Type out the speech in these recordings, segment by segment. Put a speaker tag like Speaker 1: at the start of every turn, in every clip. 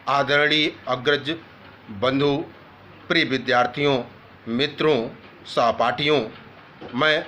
Speaker 1: आदरणीय अग्रज बंधु, प्रिय विद्यार्थियों, मित्रों, सहपाठियों, मैं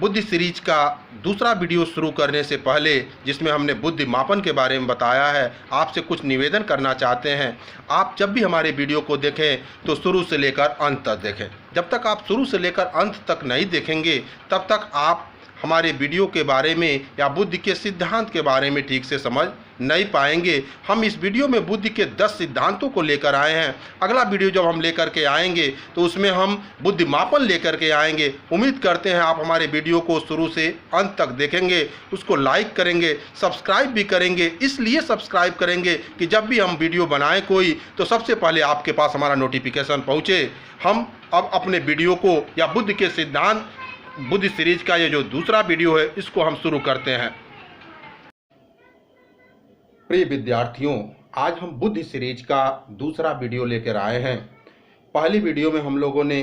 Speaker 1: बुद्धि सीरीज का दूसरा वीडियो शुरू करने से पहले, जिसमें हमने बुद्धि मापन के बारे में बताया है, आपसे कुछ निवेदन करना चाहते हैं। आप जब भी हमारे वीडियो को देखें तो शुरू से लेकर अंत तक देखें। जब तक आप शुरू से लेकर अंत तक नहीं देखेंगे तब तक आप हमारे वीडियो के बारे में या बुद्धि के सिद्धांत के बारे में ठीक से समझ नहीं पाएंगे। हम इस वीडियो में बुद्धि के 10 सिद्धांतों को लेकर आए हैं। अगला वीडियो जब हम लेकर के आएंगे तो उसमें हम बुद्धि मापन लेकर के आएंगे। उम्मीद करते हैं आप हमारे वीडियो को शुरू से अंत तक देखेंगे, उसको लाइक करेंगे, सब्सक्राइब भी करेंगे। इसलिए सब्सक्राइब करेंगे कि जब भी हम वीडियो बनाएं कोई, तो सबसे पहले आपके पास हमारा नोटिफिकेशन पहुँचे। हम अब अपने वीडियो को या बुद्धि के सिद्धांत, बुद्धि सीरीज का ये जो दूसरा वीडियो है, इसको हम शुरू करते हैं। प्रिय विद्यार्थियों, आज हम बुद्धि सीरीज का दूसरा वीडियो लेकर आए हैं। पहली वीडियो में हम लोगों ने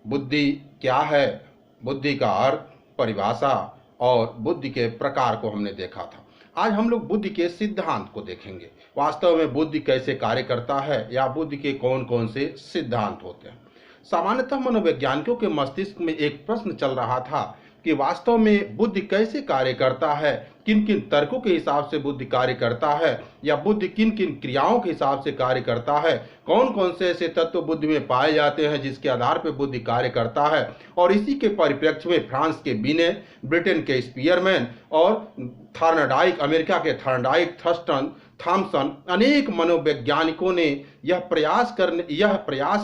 Speaker 1: बुद्धि क्या है, बुद्धि का अर्थ, परिभाषा और बुद्धि के प्रकार को हमने देखा था। आज हम लोग बुद्धि के सिद्धांत को देखेंगे। वास्तव में बुद्धि कैसे कार्य करता है या बुद्धि के कौन कौन से सिद्धांत होते हैं। सामान्यतः मनोवैज्ञानिकों के मस्तिष्क में एक प्रश्न चल रहा था कि वास्तव में बुद्धि कैसे कार्य करता है, किन किन तर्कों के हिसाब से बुद्धि कार्य करता है या बुद्धि किन किन क्रियाओं के हिसाब से कार्य करता है, कौन कौन से ऐसे तत्व बुद्धि में पाए जाते हैं जिसके आधार पर बुद्धि कार्य करता है। और इसी के परिप्रेक्ष्य में फ्रांस के बीने, ब्रिटेन के स्पीयरमैन और थॉर्नडाइक, अमेरिका के थॉर्नडाइक, थर्स्टन, थॉमसन, अनेक मनोवैज्ञानिकों ने यह प्रयास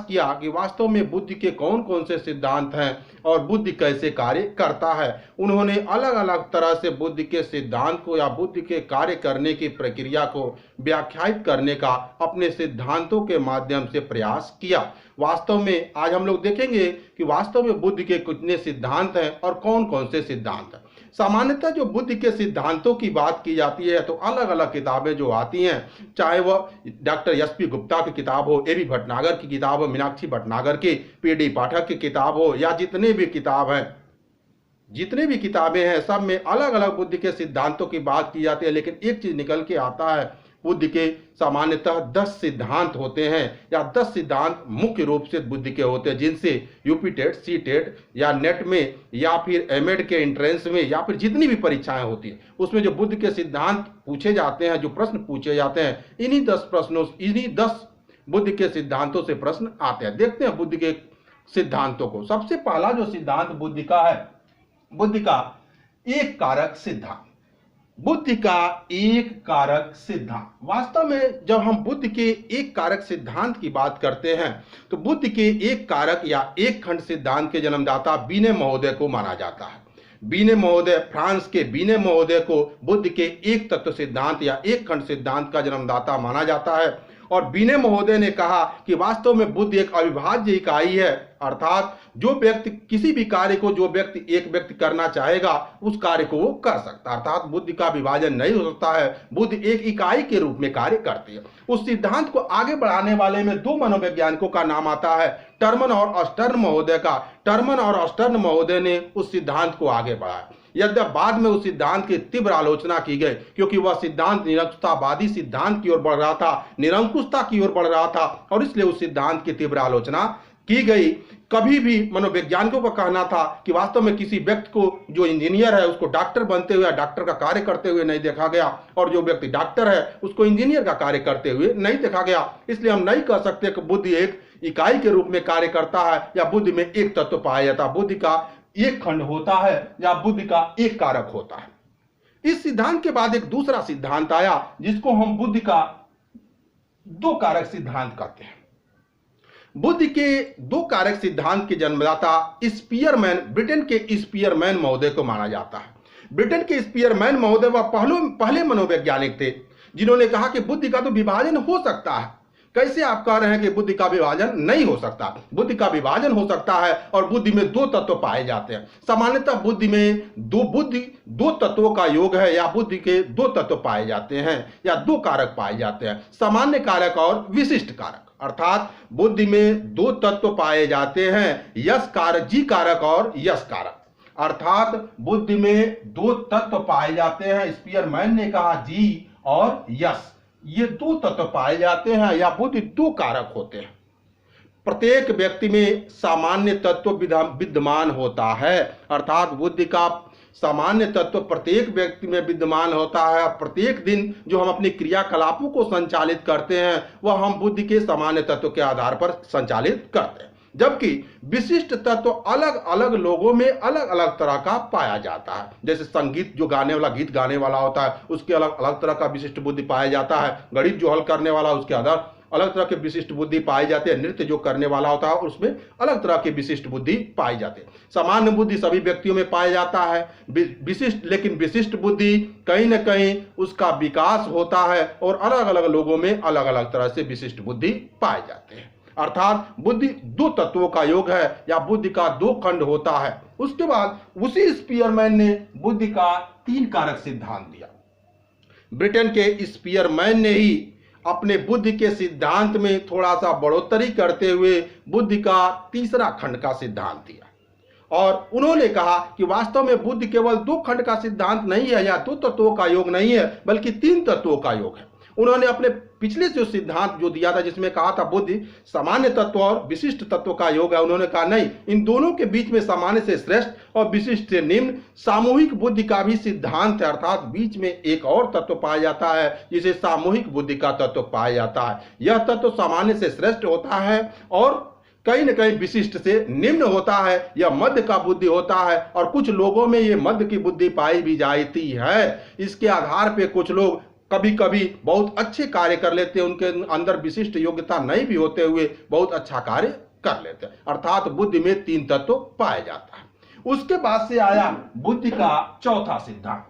Speaker 1: किया कि वास्तव में बुद्धि के कौन कौन से सिद्धांत हैं और बुद्धि कैसे कार्य करता है। उन्होंने अलग अलग तरह से बुद्धि के सिद्धांत को या बुद्धि के कार्य करने की प्रक्रिया को व्याख्यायित करने का अपने सिद्धांतों के माध्यम से प्रयास किया। वास्तव में आज हम लोग देखेंगे कि वास्तव में बुद्धि के कितने सिद्धांत हैं और कौन कौन से सिद्धांत हैं। सामान्यतः जो बुद्धि के सिद्धांतों की बात की जाती है तो अलग अलग किताबें जो आती हैं, चाहे वह डॉक्टर एस.पी. गुप्ता की किताब हो, ए.बी. भटनागर की किताब हो, मीनाक्षी भटनागर की, पी.डी. पाठक की किताब हो, या जितने भी किताबें हैं, सब में अलग अलग बुद्धि के सिद्धांतों की बात की जाती है। लेकिन एक चीज निकल के आता है, बुद्धि के सामान्यतः 10 सिद्धांत होते हैं या 10 सिद्धांत मुख्य रूप से बुद्धि के होते हैं, जिनसे यूपी टेट, सी टेट या नेट में या फिर एमएड के एंट्रेंस में या फिर जितनी भी परीक्षाएं होती हैं उसमें जो बुद्धि के सिद्धांत पूछे जाते हैं, जो प्रश्न पूछे जाते हैं, इन्हीं 10 बुद्धि के सिद्धांतों से प्रश्न आते हैं। देखते हैं बुद्धि के सिद्धांतों को। सबसे पहला जो सिद्धांत बुद्धि का है, बुद्धि का एक कारक सिद्धांत। बुद्धि का एक कारक सिद्धांत। वास्तव में जब हम बुद्धि के एक कारक सिद्धांत की बात करते हैं तो बुद्धि के एक कारक या एक खंड सिद्धांत के जन्मदाता बीने महोदय को माना जाता है। बीने महोदय, फ्रांस के बीने महोदय को बुद्धि के एक तत्व सिद्धांत या एक खंड सिद्धांत का जन्मदाता माना जाता है। और बीने महोदय ने कहा कि वास्तव में बुद्धि एक अविभाज्य इकाई है, अर्थात जो व्यक्ति किसी भी कार्य को एक व्यक्ति करना चाहेगा उस कार्य को वो कर सकता है, अर्थात बुद्धि का विभाजन नहीं हो सकता है, बुद्धि एक इकाई के रूप में कार्य करती है। उस सिद्धांत को आगे बढ़ाने वाले में 2 मनोवैज्ञानिकों का नाम आता है, टर्मन और अस्टर्न महोदय का। टर्मन और अस्टर्न महोदय ने उस सिद्धांत को आगे बढ़ाया। यद्यपि बाद में उस सिद्धांत की तीव्र आलोचना की गई, क्योंकि वह सिद्धांत निरंकुशतावादी सिद्धांत की ओर बढ़ रहा था, निरंकुशता की ओर बढ़ रहा था, और इसलिए उस सिद्धांत की तीव्र आलोचना की गई। कभी भी मनोवैज्ञानिकों का कहना था कि वास्तव में किसी व्यक्ति को, जो इंजीनियर है, उसको डॉक्टर बनते हुए, डॉक्टर का कार्य करते हुए नहीं देखा गया, और जो व्यक्ति डॉक्टर है उसको इंजीनियर का कार्य करते हुए नहीं देखा गया। इसलिए हम नहीं कह सकते कि बुद्धि एक इकाई के रूप में कार्य करता है या बुद्धि में एक तत्व पाया जाता है, बुद्धि का एक खंड होता है या बुद्धि का एक कारक होता है। इस सिद्धांत के बाद एक दूसरा सिद्धांत आया जिसको हम बुद्धि का 2 कारक सिद्धांत कहते हैं। बुद्धि के 2 कारक सिद्धांत के जन्मदाता स्पीयरमैन, ब्रिटेन के स्पीयरमैन महोदय को माना जाता है। ब्रिटेन के स्पीयरमैन महोदय वह पहले मनोवैज्ञानिक थे जिन्होंने कहा कि बुद्धि का तो विभाजन हो सकता है। कैसे आप कह रहे हैं कि बुद्धि का विभाजन नहीं हो सकता? बुद्धि का विभाजन हो सकता है और बुद्धि में 2 तत्व पाए जाते हैं। सामान्यतः बुद्धि में 2 तत्वों का योग है या बुद्धि के 2 तत्व पाए जाते हैं या 2 कारक पाए जाते हैं, सामान्य कारक और विशिष्ट कारक। अर्थात बुद्धि में 2 तत्व पाए जाते हैं, यश कारक, जी कारक और यश कारक। अर्थात बुद्धि में 2 तत्व पाए जाते हैं, स्पीयरमैन ने कहा जी और यश। ये दो तत्व पाए जाते हैं या बुद्धि दो कारक होते हैं। प्रत्येक व्यक्ति में सामान्य तत्व विद्यमान होता है, अर्थात बुद्धि का सामान्य तत्व प्रत्येक व्यक्ति में विद्यमान होता है। प्रत्येक दिन जो हम अपनी क्रियाकलापों को संचालित करते हैं वह हम बुद्धि के सामान्य तत्व के आधार पर संचालित करते हैं, जबकि विशिष्ट तत्व अलग अलग लोगों में अलग अलग तरह का पाया जाता है। जैसे संगीत जो गाने वाला गीत गाने वाला होता है उसके अलग अलग तरह का विशिष्ट बुद्धि पाया जाता है। गणित जो हल करने वाला उसके आधार अलग तरह के विशिष्ट बुद्धि पाई जाती है। नृत्य जो करने वाला होता है उसमें अलग तरह की विशिष्ट बुद्धि पाई जाती है। सामान्य बुद्धि सभी व्यक्तियों में पाया जाता है विशिष्ट, लेकिन विशिष्ट बुद्धि कहीं न कहीं उसका विकास होता है और अलग अलग लोगों में अलग अलग तरह से विशिष्ट बुद्धि पाए जाते हैं। अर्थात बुद्धि दो तत्वों का योग है या बुद्धि का दो खंड होता है। उसके बाद उसी स्पीयरमैन ने बुद्धि का तीन कारक सिद्धांत दिया। ब्रिटेन के स्पीयरमैन ने ही अपने बुद्धि के सिद्धांत में थोड़ा सा बढ़ोतरी करते हुए बुद्धि का तीसरा खंड का सिद्धांत दिया और उन्होंने कहा कि वास्तव में बुद्धि केवल दो खंड का सिद्धांत नहीं है या दो तत्वों का योग नहीं है बल्कि तीन तत्वों का योग है। उन्होंने अपने पिछले जो सिद्धांत जो दिया था जिसमें कहा था बुद्धि सामान्य तत्व और विशिष्ट तत्व का योग है, उन्होंने कहा नहीं, इन दोनों के बीच में सामान्य से श्रेष्ठ और विशिष्ट से निम्न सामूहिक बुद्धि का भी सिद्धांत है। अर्थात बीच में एक और तत्व पाया जाता है जिसे सामूहिक बुद्धि का तत्व पाया जाता है। यह तत्व सामान्य से श्रेष्ठ होता है और कहीं न कहीं विशिष्ट से निम्न होता है। यह मध्य का बुद्धि होता है और कुछ लोगों में ये मध्य की बुद्धि पाई भी जाती है। इसके आधार पे कुछ लोग कभी कभी बहुत अच्छे कार्य कर लेते हैं, उनके अंदर विशिष्ट योग्यता नहीं भी होते हुए बहुत अच्छा कार्य कर लेते हैं। अर्थात बुद्धि में तीन तत्व पाया जाता है। उसके बाद से आया बुद्धि का चौथा सिद्धांत,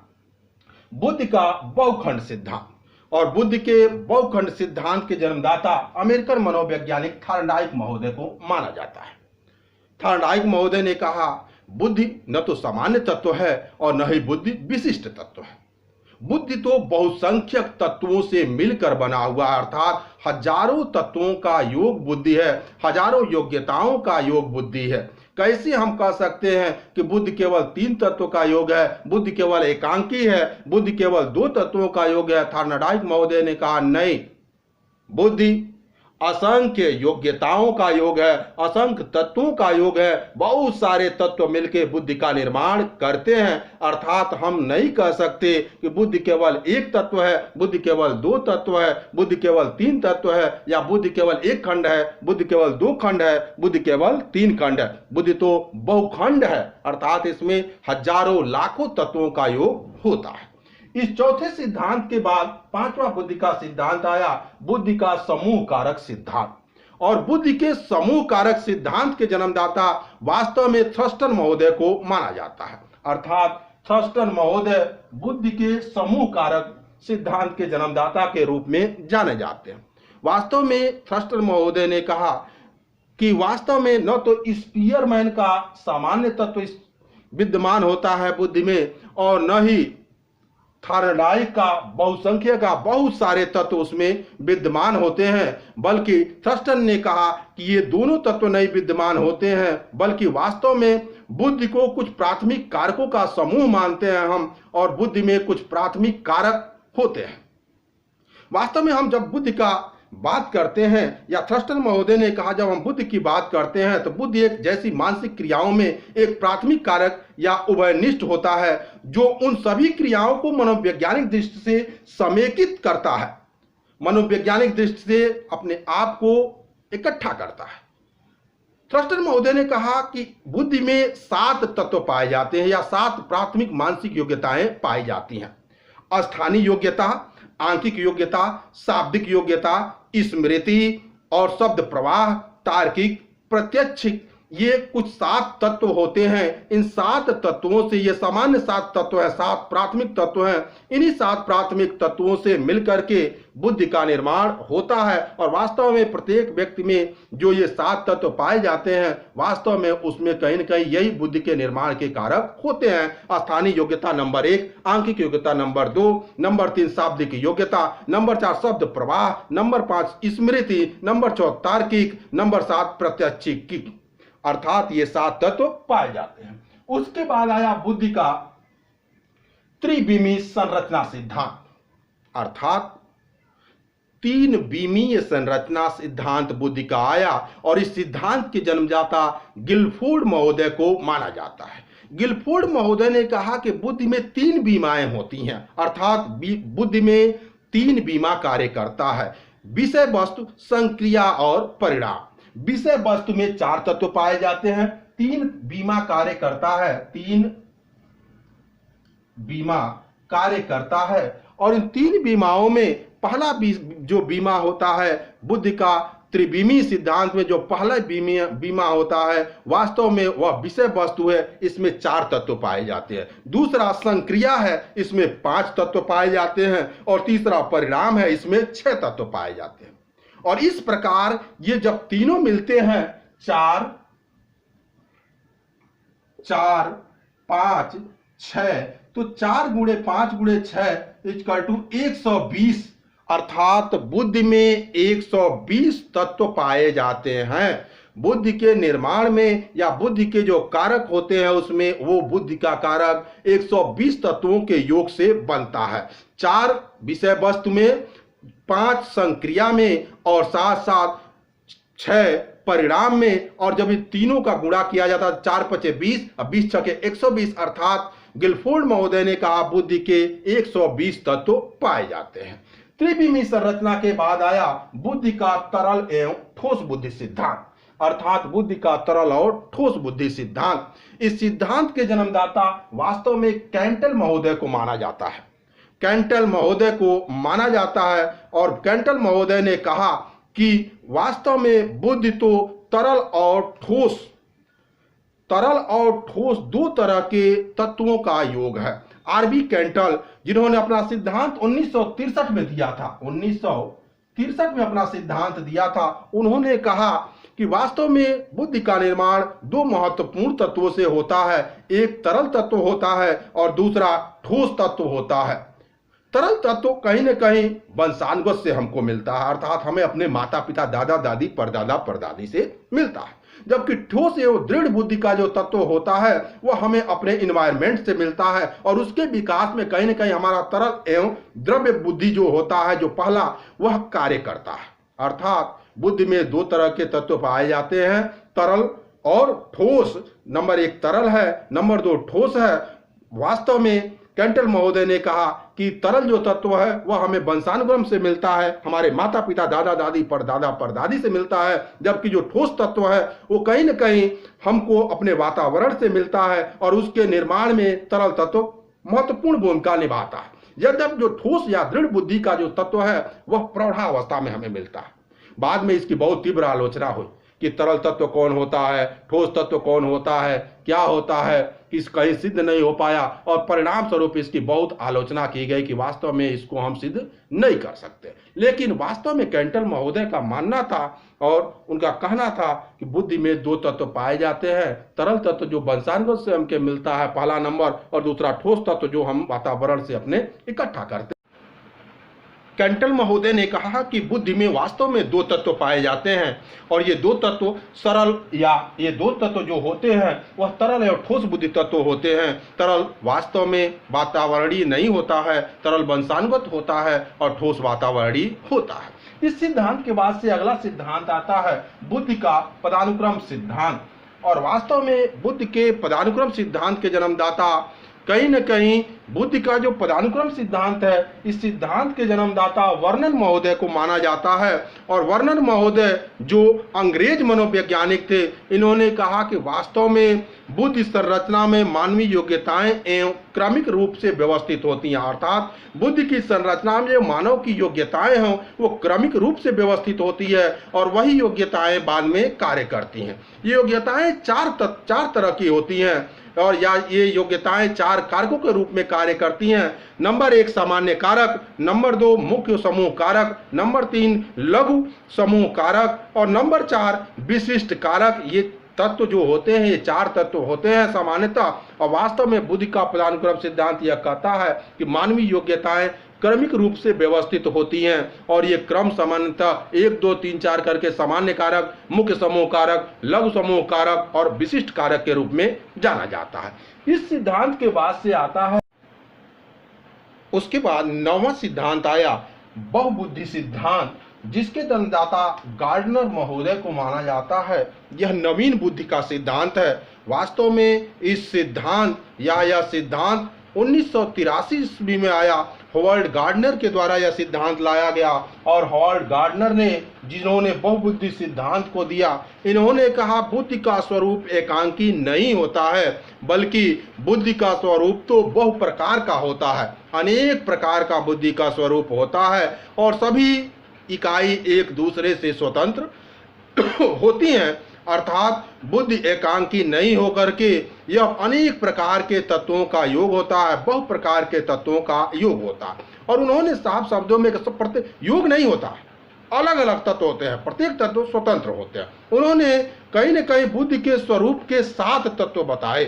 Speaker 1: बुद्धि का बहुखंड सिद्धांत। और बुद्धि के बहुखंड सिद्धांत के जन्मदाता अमेरिकन मनोवैज्ञानिक थॉर्नडाइक महोदय को माना जाता है। थॉर्नडाइक महोदय ने कहा बुद्धि न तो सामान्य तत्व है और न ही बुद्धि विशिष्ट तत्व है। बुद्धि तो बहुसंख्यक तत्वों से मिलकर बना हुआ, अर्थात हजारों तत्वों का योग बुद्धि है, हजारों योग्यताओं का योग बुद्धि है। कैसे हम कह सकते हैं कि बुद्धि केवल तीन तत्वों का योग है, बुद्धि केवल एकांकी है, बुद्धि केवल दो तत्वों का योग है? थॉर्नडाइक महोदय ने कहा नहीं, बुद्धि असंख्य योग्यताओं का योग है, असंख्य तत्वों का योग है। बहुत सारे तत्व मिलकर बुद्धि का निर्माण करते हैं। अर्थात हम नहीं कह सकते कि बुद्धि केवल एक तत्व है, बुद्धि केवल दो तत्व है, बुद्धि केवल तीन तत्व है या बुद्धि केवल एक खंड है, बुद्धि केवल दो खंड है, बुद्धि केवल तीन खंड है। बुद्धि तो बहुखंड है, अर्थात इसमें हजारों लाखों तत्वों का योग होता है। इस चौथे सिद्धांत के बाद पांचवा बुद्धि का सिद्धांत आया, बुद्धि का समूह कारक सिद्धांत। और बुद्धि के समूह कारक सिद्धांत के जन्मदाता वास्तव में थ्रस्टन महोदय को माना जाता है। अर्थात थ्रस्टन महोदय बुद्धि के समूह कारक सिद्धांत के जन्मदाता के रूप में जाने जाते हैं। वास्तव में थ्रस्टन महोदय ने कहा कि वास्तव में न तो स्पीयरमैन का सामान्य तत्व विद्यमान होता है बुद्धि में और न ही थॉर्नडाइक का बहुसंख्यक का बहुत सारे तत्व उसमें विद्यमान होते हैं, बल्कि थ्रस्टन ने कहा कि ये दोनों तत्व नहीं विद्यमान होते हैं, बल्कि वास्तव में बुद्धि को कुछ प्राथमिक कारकों का समूह मानते हैं हम, और बुद्धि में कुछ प्राथमिक कारक होते हैं। वास्तव में हम जब बुद्धि का बात करते हैं या थ्रस्टन महोदय ने कहा जब हम बुद्धि की बात करते हैं तो बुद्धि एक जैसी मानसिक क्रियाओं में एक प्राथमिक कारक या उभयनिष्ठ होता है जो उन सभी क्रियाओं को मनोवैज्ञानिक दृष्टि से समेकित करता है, मनोवैज्ञानिक दृष्टि से अपने आप को इकट्ठा करता है। थ्रस्टन महोदय ने कहा कि बुद्धि में 7 तत्व पाए जाते हैं या 7 प्राथमिक मानसिक योग्यताएं पाई जाती हैं। स्थानीय योग्यता, आंकिक योग्यता, शाब्दिक योग्यता, स्मृति और शब्द प्रवाह, तार्किक, प्रत्यक्ष, ये कुछ 7 तत्व होते हैं। इन 7 तत्वों से, ये सामान्य 7 तत्व है, 7 प्राथमिक तत्व हैं। इन्हीं 7 प्राथमिक तत्वों से मिलकर के बुद्धि का निर्माण होता है। और वास्तव में प्रत्येक व्यक्ति में जो ये 7 तत्व पाए जाते हैं, वास्तव में उसमें कहीं न कहीं यही बुद्धि के निर्माण के कारक होते हैं। स्थानीय योग्यता नंबर 1, आंकिक योग्यता नंबर 2, नंबर 3 शाब्दिक योग्यता, नंबर 4 शब्द प्रवाह, नंबर 5 स्मृति, नंबर 6 तार्किक, नंबर 7 प्रत्यक्षिक। अर्थात ये 7 तत्व पाए जाते हैं। उसके बाद आया बुद्धि का त्रिविमी संरचना सिद्धांत। अर्थात तीन बीमीय संरचना सिद्धांत बुद्धि का आया और इस सिद्धांत के जन्मदाता गिलफोर्ड महोदय को माना जाता है। गिलफोर्ड महोदय ने कहा कि बुद्धि में तीन बीमाएं होती हैं, अर्थात बुद्धि में तीन बीमा कार्य करता है: विषय वस्तु, संक्रिया और परिणाम। विषय वस्तु में चार तत्व पाए जाते हैं, तीन बीमा कार्य करता है, तीन बीमा कार्य करता है। और इन तीन बीमाओं में पहला जो बीमा होता है बुद्धि का त्रिबीमी सिद्धांत में, जो पहला बीमा होता है वास्तव में वह विषय वस्तु है, इसमें चार तत्व पाए जाते हैं। दूसरा संक्रिया है, इसमें पांच तत्व पाए जाते हैं। और तीसरा परिणाम है, इसमें छह तत्व पाए जाते हैं। और इस प्रकार ये जब तीनों मिलते हैं, चार चार पांच छह, तो 4 गुणे 5 गुणे 6 इक्वल टू 120, अर्थात बुद्धि में 120 तत्व पाए जाते हैं। बुद्धि के निर्माण में या बुद्धि के जो कारक होते हैं उसमें वो बुद्धि का कारक 120 तत्वों के योग से बनता है। 4 विषय वस्तु में, 5 संक्रिया में और साथ साथ 6 परिणाम में। और जब इन तीनों का गुणा किया जाता है 4 पचे 20 और 20 छके 120, अर्थात गिलफोर्ड महोदय ने कहा बुद्धि के 120 तत्व पाए जाते हैं। त्रिविमी संरचना के बाद आया बुद्धि का तरल एवं ठोस बुद्धि सिद्धांत, अर्थात बुद्धि का तरल और ठोस बुद्धि सिद्धांत। इस सिद्धांत के जन्मदाता वास्तव में कैंटल महोदय को माना जाता है। कैंटल महोदय को माना जाता है और कैंटल महोदय ने कहा कि वास्तव में बुद्धि तो तरल और ठोस दो तरह के तत्वों का योग है। आरबी कैंटल, जिन्होंने अपना सिद्धांत 1963 में दिया था, 1963 में अपना सिद्धांत दिया था, उन्होंने कहा कि वास्तव में बुद्धि का निर्माण दो महत्वपूर्ण तत्वों से होता है। एक तरल तत्व होता है और दूसरा ठोस तत्व होता है। तरल तत्व कहीं न कहीं वंशानुगत से हमको मिलता है, अर्थात हमें अपने माता पिता, दादा दादी, परदादा परदादी से मिलता है। जबकि ठोस एवं दृढ़ बुद्धि का जो तत्व होता है वह हमें अपने इन्वायरमेंट से मिलता है और उसके विकास में कहीं न कहीं हमारा तरल एवं द्रव्य बुद्धि जो होता है, जो पहला, वह कार्य करता है। अर्थात बुद्धि में दो तरह के तत्व पाए जाते हैं, तरल और ठोस। नंबर 1 तरल है, नंबर 2 ठोस है। वास्तव में कैंटल महोदय ने कहा कि तरल जो तत्व है वह हमें वंशानुक्रम से मिलता है, हमारे माता पिता, दादा दादी, परदादा परदादी से मिलता है। जबकि जो ठोस तत्व है वो कहीं न कहीं हमको अपने वातावरण से मिलता है और उसके निर्माण में तरल तत्व महत्वपूर्ण भूमिका निभाता है। यद्यपि जो ठोस या दृढ़ बुद्धि का जो तत्व है वह प्रौढ़ावस्था में हमें मिलता है। बाद में इसकी बहुत तीव्र आलोचना हुई कि तरल तत्व कौन होता है, ठोस तत्व कौन होता है, क्या होता है, किस कहीं सिद्ध नहीं हो पाया और परिणाम स्वरूप इसकी बहुत आलोचना की गई कि वास्तव में इसको हम सिद्ध नहीं कर सकते। लेकिन वास्तव में कैंटल महोदय का मानना था और उनका कहना था कि बुद्धि में दो तत्व पाए जाते हैं, तरल तत्व जो वंशानुगत से हमके मिलता है पहला नंबर, और दूसरा ठोस तत्व जो हम वातावरण से अपने इकट्ठा करते हैं। कैंटल महोदय ने कहा कि बुद्धि में वास्तव में दो तत्व पाए जाते हैं और ये दो तत्व सरल, या ये दो तत्व जो होते हैं वह तरल और ठोस बुद्धि तत्व होते हैं। तरल वास्तव में वातावरणीय नहीं होता है, तरल वंशानुगत होता है और ठोस वातावरणीय होता है। इस सिद्धांत के बाद से अगला सिद्धांत आता है बुद्धि का पदानुक्रम सिद्धांत। और वास्तव में बुद्धि के पदानुक्रम सिद्धांत के जन्मदाता कहीं न कहीं बुद्धि का जो पदानुक्रम सिद्धांत है, इस सिद्धांत के जन्मदाता वर्नन महोदय को माना जाता है। और वर्नन महोदय जो अंग्रेज मनोवैज्ञानिक थे, इन्होंने कहा कि वास्तव में बुद्धि संरचना में मानवीय योग्यताएं एवं क्रमिक रूप से व्यवस्थित होती हैं, अर्थात बुद्धि की संरचना में जो मानव की योग्यताएं हैं वो क्रमिक रूप से व्यवस्थित होती है और वही योग्यताएं बाद में कार्य करती हैं। ये योग्यताएं चार तरह की होती हैं और या ये योग्यताएं 4 कारकों के रूप में कार्य करती हैं। नंबर 1 सामान्य कारक, नंबर 2 मुख्य समूह कारक, नंबर 3 लघु समूह कारक और नंबर 4 विशिष्ट कारक। ये तत्व जो होते हैं, ये 4 तत्व होते हैं सामान्यतः। और वास्तव में बुद्धि का पदानुक्रम सिद्धांत यह कहता है कि मानवीय योग्यताएं क्रमिक रूप से व्यवस्थित होती हैं और ये क्रम सामान्यतः 1 2 3 4 करके सामान्य कारक, मुख्य समूह कारक, लघु समूह कारक और विशिष्ट कारक के रूप में जाना जाता है। इस सिद्धांत के बाद से आता है, उसके बाद 9वां सिद्धांत आया बहुबुद्धि सिद्धांत, जिसके जन्मदाता गार्डनर महोदय को माना जाता है, यह नवीन बुद्धि का सिद्धांत है। वास्तव में इस सिद्धांत या यह सिद्धांत 1983 ईस्वी में आया। हॉवर्ड गार्डनर के द्वारा यह सिद्धांत लाया गया और हॉवर्ड गार्डनर ने, जिन्होंने बहुबुद्धि सिद्धांत को दिया, इन्होंने कहा बुद्धि का स्वरूप एकांकी नहीं होता है, बल्कि बुद्धि का स्वरूप तो बहु प्रकार का होता है। अनेक प्रकार का बुद्धि का स्वरूप होता है और सभी इकाई एक दूसरे से स्वतंत्र होती हैं, अर्थात बुद्धि एकांकी नहीं होकर के यह अनेक प्रकार के तत्वों का योग होता है, बहु प्रकार के तत्वों का योग होता है। और उन्होंने साफ शब्दों में प्रत्येक योग नहीं होता है, अलग अलग तत्व होते हैं, प्रत्येक तत्व स्वतंत्र होते हैं। उन्होंने कहीं न कहीं बुद्धि के स्वरूप के 7 तत्व बताए: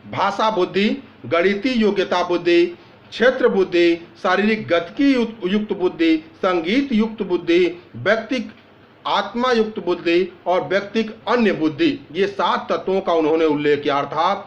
Speaker 1: भाषा बुद्धि, गणितीय योग्यता बुद्धि, क्षेत्र बुद्धि, शारीरिक गतिकी युक्त बुद्धि, संगीत युक्त बुद्धि, व्यक्तिक आत्मा युक्त बुद्धि और व्यक्तिक अन्य बुद्धि। ये 7 तत्वों का उन्होंने उल्लेख किया, अर्थात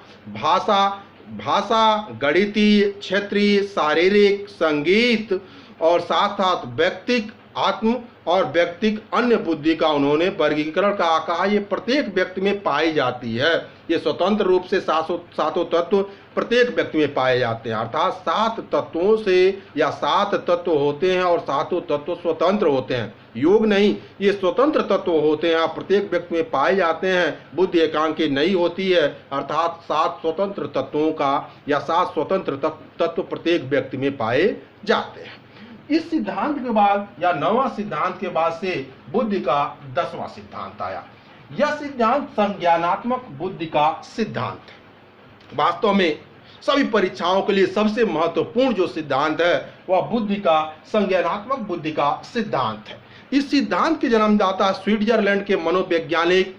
Speaker 1: भाषा, गणितीय, क्षेत्रीय, शारीरिक, संगीत और साथ साथ व्यक्तिक आत्म और व्यक्तिक अन्य बुद्धि का उन्होंने वर्गीकरण का कहा। ये प्रत्येक व्यक्ति में पाई जाती है। ये स्वतंत्र रूप से सातों तत्व प्रत्येक व्यक्ति में पाए जाते हैं, अर्थात 7 तत्वों से या 7 तत्व होते हैं और सातों तत्व स्वतंत्र होते हैं, योग नहीं, ये स्वतंत्र तत्व होते हैं, प्रत्येक व्यक्ति में पाए जाते हैं। बुद्धि एकांकी नहीं होती है, अर्थात 7 स्वतंत्र तत्वों का या 7 स्वतंत्र तत्व प्रत्येक व्यक्ति में पाए जाते हैं। इस सिद्धांत के बाद या 9वां सिद्धांत के बाद से बुद्धि का 10वां सिद्धांत आया। यह सिद्धांत संज्ञानात्मक बुद्धि का सिद्धांत है। वास्तव में सभी परीक्षाओं के लिए सबसे महत्वपूर्ण जो सिद्धांत है वह बुद्धि का संज्ञानात्मक बुद्धि का सिद्धांत है। इस सिद्धांत के जन्मदाता स्विट्जरलैंड के मनोवैज्ञानिक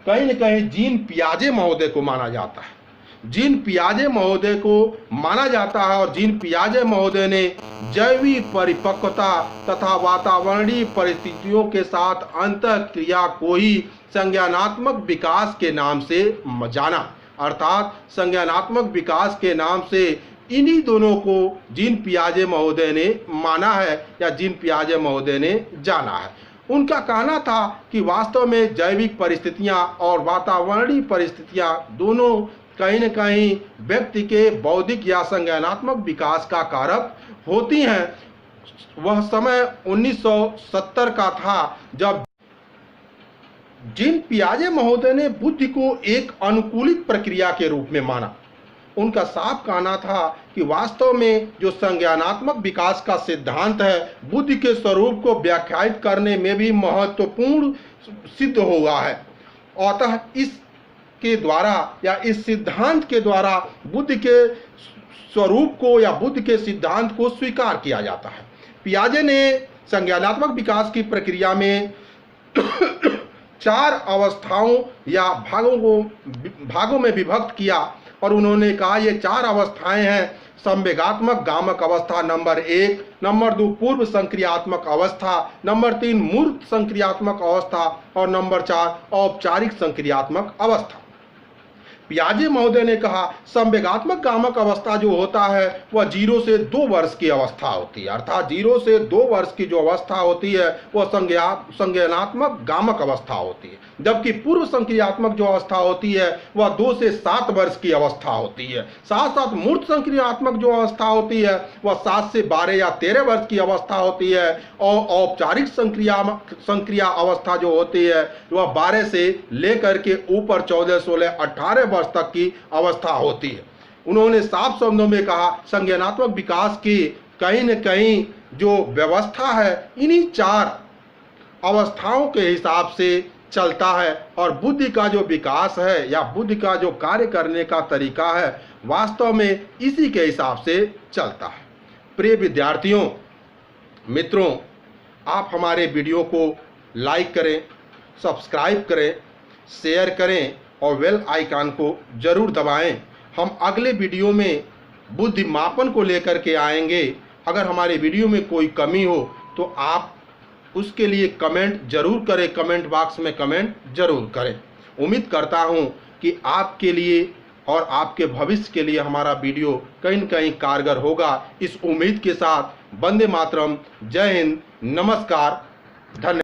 Speaker 1: कहीं न कहीं जीन पियाजे महोदय को माना जाता है। जीन पियाजे महोदय को माना जाता है और जीन पियाजे महोदय ने जैविक परिपक्वता तथा वातावरणीय परिस्थितियों के साथ अंतःक्रिया को ही संज्ञानात्मक विकास के नाम से जाना, अर्थात संज्ञानात्मक विकास के नाम से इन्हीं दोनों को जीन पियाजे महोदय ने माना है या जीन पियाजे महोदय ने जाना है। उनका कहना था कि वास्तव में जैविक परिस्थितियां और वातावरणीय परिस्थितियां दोनों कहीं न कहीं व्यक्ति के बौद्धिक या संज्ञानात्मक विकास का कारक होती हैं। वह समय 1970 का था जब जीन पियाजे महोदय ने बुद्धि को एक अनुकूलित प्रक्रिया के रूप में माना। उनका साफ कहना था कि वास्तव में जो संज्ञानात्मक विकास का सिद्धांत है बुद्धि के स्वरूप को व्याख्यायित करने में भी महत्वपूर्ण सिद्ध हुआ है। अतः इसके द्वारा या इस सिद्धांत के द्वारा बुद्धि के स्वरूप को या बुद्धि के सिद्धांत को स्वीकार किया जाता है। पियाजे ने संज्ञानात्मक विकास की प्रक्रिया में 4 अवस्थाओं या भागों में विभक्त किया और उन्होंने कहा ये 4 अवस्थाएं हैं: संवेगात्मक गामक अवस्था नंबर 1, नंबर 2 पूर्व संक्रियात्मक अवस्था, नंबर 3 मूर्त संक्रियात्मक अवस्था और नंबर 4 औपचारिक संक्रियात्मक अवस्था। पियाजे महोदय ने कहा संवेगात्मक गामक अवस्था जो होता है वह 0 से 2 वर्ष की अवस्था होती है, अर्थात 0 से 2 वर्ष की जो अवस्था होती है वह संज्ञानात्मक गामक अवस्था होती है, जबकि पूर्व संक्रियात्मक जो अवस्था होती है वह 2 से 7 वर्ष की अवस्था होती है। साथ साथ मूर्त संक्रियात्मक जो अवस्था होती है वह 7 से 12 या 13 वर्ष की अवस्था होती है और औपचारिक संक्रिया अवस्था जो होती है वह 12 से लेकर के ऊपर 14, 16, 18 वर्ष तक की अवस्था होती है। उन्होंने साफ शब्दों में कहा संज्ञानात्मक विकास की कहीं न कहीं जो व्यवस्था है इन्हीं 4 अवस्थाओं के हिसाब से चलता है और बुद्धि का जो विकास है या बुद्धि का जो कार्य करने का तरीका है वास्तव में इसी के हिसाब से चलता है। प्रिय विद्यार्थियों, मित्रों, आप हमारे वीडियो को लाइक करें, सब्सक्राइब करें, शेयर करें और बेल आइकन को जरूर दबाएं। हम अगले वीडियो में बुद्धि मापन को लेकर के आएंगे। अगर हमारे वीडियो में कोई कमी हो तो आप उसके लिए कमेंट जरूर करें, कमेंट बॉक्स में कमेंट जरूर करें। उम्मीद करता हूं कि आपके लिए और आपके भविष्य के लिए हमारा वीडियो कहीं न कहीं कारगर होगा। इस उम्मीद के साथ वंदे मातरम, जय हिंद, नमस्कार, धन्यवाद।